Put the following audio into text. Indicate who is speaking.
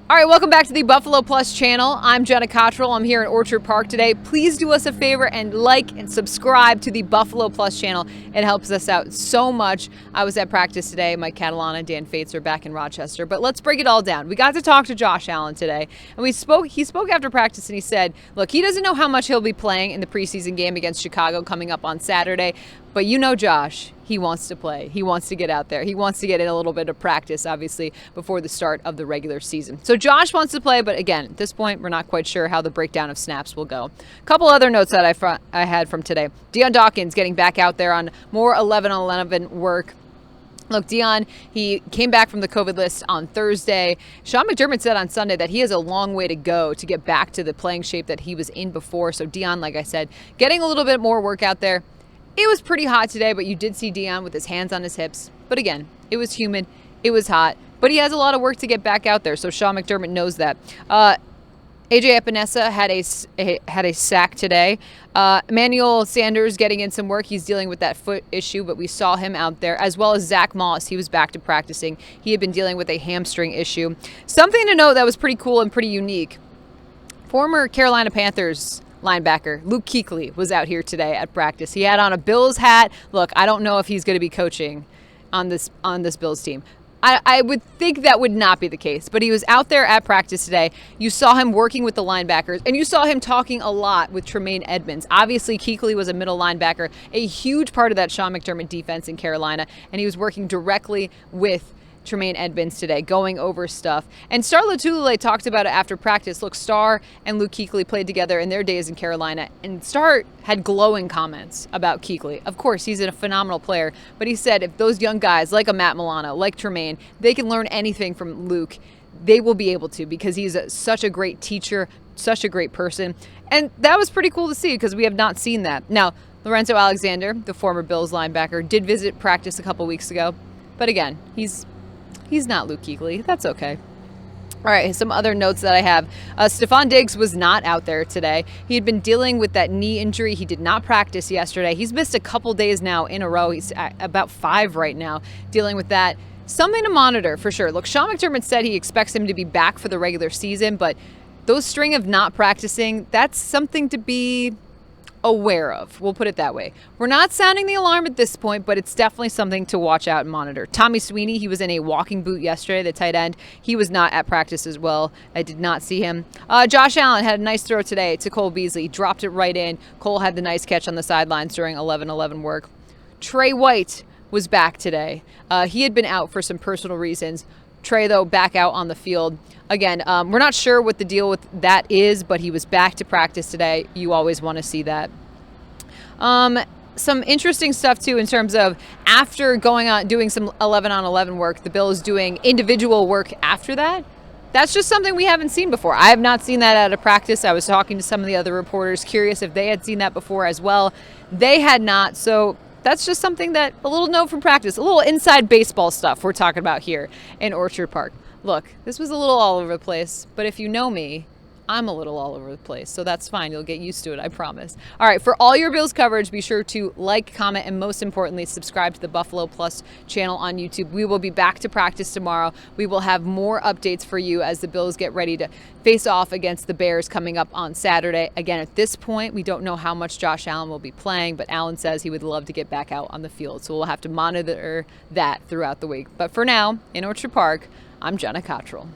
Speaker 1: All right, welcome back to the Buffalo Plus channel. I'm Jenna Cottrell. I'm here in Orchard Park today. Please do us a favor and like and subscribe to the Buffalo Plus channel. It helps us out so much. I was at practice today. Mike Catalana and Dan Fates are back in Rochester. But let's break it all down. We got to talk to Josh Allen today, and he spoke after practice, and he said, look, he doesn't know how much he'll be playing in the preseason game against Chicago coming up on Saturday, but you know Josh, he wants to play. He wants to get out there. He wants to get in a little bit of practice, obviously, before the start of the regular season. So Josh wants to play, but again, at this point, we're not quite sure how the breakdown of snaps will go. A couple other notes that I had from today. Dion Dawkins getting back out there on more 11-on-11 work. Look, Dion, he came back from the COVID list on Thursday. Sean McDermott said on Sunday that he has a long way to go to get back to the playing shape that he was in before. So Dion, like I said, getting a little bit more work out there. It was pretty hot today, but you did see Dion with his hands on his hips. But again, it was humid. It was hot. But he has a lot of work to get back out there, so Sean McDermott knows that. A.J. Epinesa had a sack today. Emmanuel Sanders getting in some work. He's dealing with that foot issue, but we saw him out there, as well as Zach Moss. He was back to practicing. He had been dealing with a hamstring issue. Something to note that was pretty cool and pretty unique. Former Carolina Panthers linebacker Luke Kuechly was out here today at practice. He had on a Bills hat. Look, I don't know if he's going to be coaching on this Bills team. I would think that would not be the case, but he was out there at practice today. You saw him working with the linebackers, and you saw him talking a lot with Tremaine Edmunds. Obviously, Kuechly was a middle linebacker, a huge part of that Sean McDermott defense in Carolina, and he was working directly with Tremaine Edmunds today, going over stuff. And Star Lotulelei talked about it after practice. Look, Star and Luke Kuechly played together in their days in Carolina, and Star had glowing comments about Kuechly. Of course, he's a phenomenal player, but he said if those young guys, like a Matt Milano, like Tremaine, they can learn anything from Luke, they will be able to, because he's such a great teacher, such a great person. And that was pretty cool to see, because we have not seen that. Now, Lorenzo Alexander, the former Bills linebacker, did visit practice a couple weeks ago, but again, he's not Luke Kuechly. That's okay. All right, some other notes that I have. Stefan Diggs was not out there today. He had been dealing with that knee injury. He did not practice yesterday. He's missed a couple days now in a row. He's at about 5 right now dealing with that. Something to monitor for sure. Look, Sean McDermott said he expects him to be back for the regular season, but those string of not practicing, that's something to be aware of. We'll put it that way. We're not sounding the alarm at this point, but it's definitely something to watch out and monitor. Tommy Sweeney, he was in a walking boot yesterday, the tight end. He was not at practice as well. I did not see him. Josh Allen had a nice throw today to Cole Beasley. Dropped it right in. Cole had the nice catch on the sidelines during 11-11 work. Trey White was back today. He had been out for some personal reasons. Trey, though, back out on the field. Again, we're not sure what the deal with that is, but he was back to practice today. You always want to see that. Some interesting stuff, too, in terms of after doing some 11-on-11 work, the Bills doing individual work after that. That's just something we haven't seen before. I have not seen that out of practice. I was talking to some of the other reporters, curious if they had seen that before as well. They had not, so that's just something that, a little note from practice, a little inside baseball stuff we're talking about here in Orchard Park. Look, this was a little all over the place, but if you know me, I'm a little all over the place, so that's fine. You'll get used to it, I promise. All right, for all your Bills coverage, be sure to like, comment, and most importantly, subscribe to the Buffalo Plus channel on YouTube. We will be back to practice tomorrow. We will have more updates for you as the Bills get ready to face off against the Bears coming up on Saturday. Again, at this point, we don't know how much Josh Allen will be playing, but Allen says he would love to get back out on the field, so we'll have to monitor that throughout the week. But for now, in Orchard Park, I'm Jenna Cottrell.